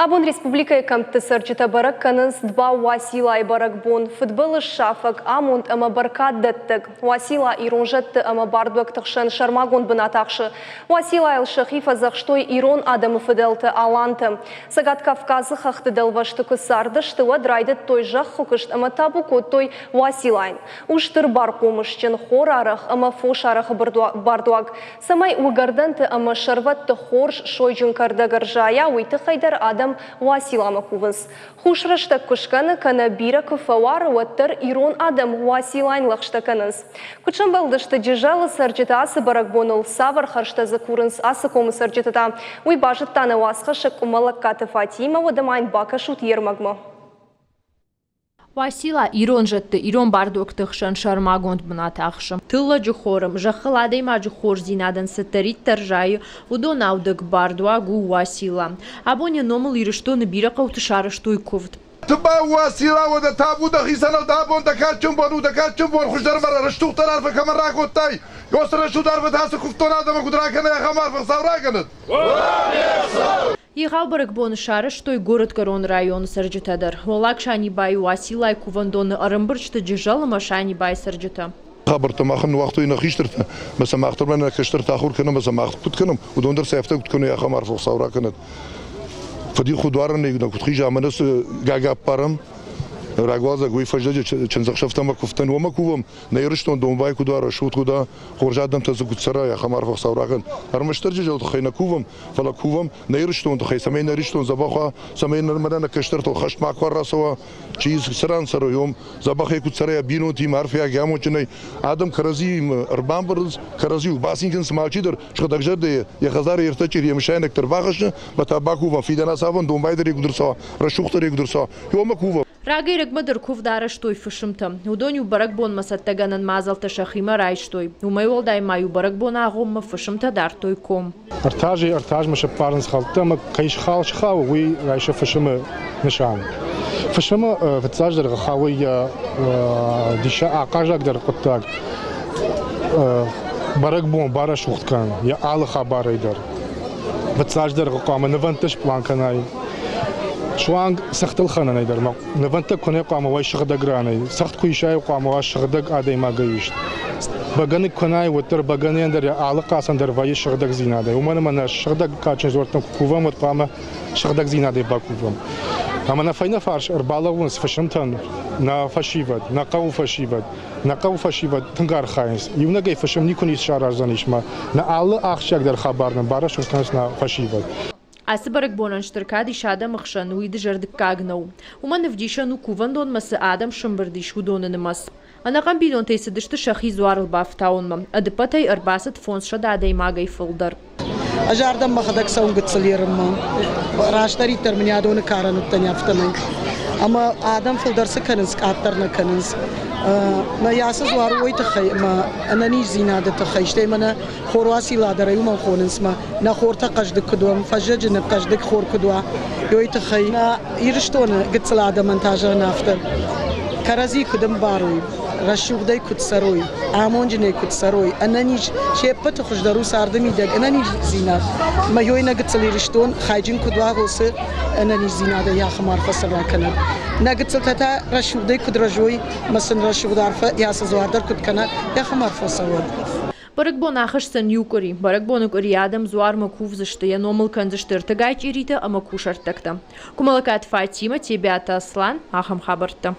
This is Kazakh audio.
Абон республика камты сырчыта барак каныз два Василай барак бон футболы шафак амунд ама баркат деттик. Васила иронжетты ама бардуак тахшен шармагон бынатахшы. Васила шахифа захштой ирон адамы фиделты аланты. Сагат Кавказы хахты делвашты кысарды штыла драйдет той жах хукышт ама табу кот той Василайн. Уштыр бар комышчен хор арах ама фош арах бардуак. Самай угарденты ама шарватты хорш шойджун кардагаржая уйты хайдар адам Василама кувыз. Хушрашта кушканы кана бира куфавар уаттар ирон адам Василайн лахштаканыз. Кучан балдышты джижалы сарджита асы баракбонул савар харшта закурынс асы комы сарджитата. Уй бажыттаны васха шак умалаккаты Фатима вадамайн бакашут ермагма. Васила ирон жетті, ирон бардук тықшын шармагонд бынатақшым. Тылла жухорым, жақыладай ма жухор зинадан сеттерит таржайы, удон аудык бардуагу Васила. Абоне номыл ирыштоны бира қаутышарыштой ковд. تبا واسيرا ودا تابو دا خيسانا دابون دا كاتشمبون ودا كاتشمبون خوش دربارا رشتوق ترار فكمر راكو تاي يوصر شو دار بتاس كفتون آدم كدراكنا يا خمار فصاوراكنت Иғау баракбон шарыш той город Корон район сарджитадар. Олак шани бай Василай кувандоны арымбырчты джижалы машани бай сарджита. خبرت ما خن وقتو ينا خيشترت بس ما اختر من كشترت اخور كنا بس ما اخت كنم ودوندر سيفتا كنو يا خمار فصاوراكنت فدي خدوارن نيجنا كنت خيجا منس جاجا بارم راغوازا گوی فجده چنزق شفتم کفتن و ما کوم نیرشتون دنبای کدوار شوت کدا خورجادم تزق سرای خمار فخ سوراغن ارمشترج جو خینا کوم فلا کوم نیرشتون خی سمین نیرشتون زباخا سمین مرنا کشترت خشت مع کار راسوا چیز سران سر یوم زباخ کد سرای بینو تی معرفیا گامو چنی آدم کرزی اربان برز کرزی و باسینکن سماچی در شخدق جد یا خزار یرتچی یمشاین اکتر باخش بتا باکو فیدنا سافن دنبای در یک درسا رشوخ در یک درسا یوم کوم Рагай рагмадар кув дараштой фышымта. Удоню баракбон масаттаганан мазалта шахима райштой. Умайол дай маю баракбон агомма фышымта дартой ком. Артаж маша парнс халтама кайш халш хау уи райша фышымы нишан. Фышымы ватсаждар хауи диша акажак дар куттак. Баракбон бара шухткан. Я алха барайдар. Ватсаждар кама наванташ планканай. شوانگ سخت الخانه نیدار ما نوانت کنه قام وای شغدگ رانی سخت کویشای قام وای شغدگ آدی ما گیشت بگنی کنای وتر بگنی اندر علاقه اندر وای شغدگ زیناده و من شغدگ کاچن زورتم کوفم و قام شغدگ زیناده با کوفم اما نفعنا فارش اربالوونس فشمتن نا فشیود نا قو فشیود تنگار خاینس یونه گی فشم نیکنی شارار زنیش ما نا علا آخشک در خبرن بارش کنس نا فشیود Асы баракбонан штыркади шада махшан уиды жардык кагнау. Уман вдишану кувандон масы адам шымбырдиш удонын мас. Анаган бидон тейсидышты шахи зуарыл бафтаунма. Адыпатай арбасат фонс шада адаймагай фылдар. Ажардам махадак саун гыцылерымма. Раштари терминиадоны карануттан яфтамай. Ama adam fıldarsı kanız, atlarına kanız. Ma yasız var oy tıxay, ma anani zinada tıxay. İşte mana xorvasi ladara yuma xonins ma na xorta qajdık kudum, fajjacını qajdık xor kudwa. Yoy tıxay na iriştonu gıtsılada montajı naftar. Karazi kudum baroy. رشوقدای کت سروی، آمونجنی کت سروی، آنانیش شیپت خوش درو سردمی دگ، آنانیش زینات. ما یوی نگت سلیرشتون خایجین کدوه هوس، آنانیش زینات یا خمار فسر کنند. نگت سلطه رشوقدای کد رجوی، مثلا رشوقدار ف یا سزواردار کد کنند یا خمار فسر. Баракбон ахашсан юкори, баракбонук рядом зуар макув заштая номал канзаштыр тагайч ирита, а макушар такта. Кумалакат Фатима, тебя Аслан, ахам хабарта.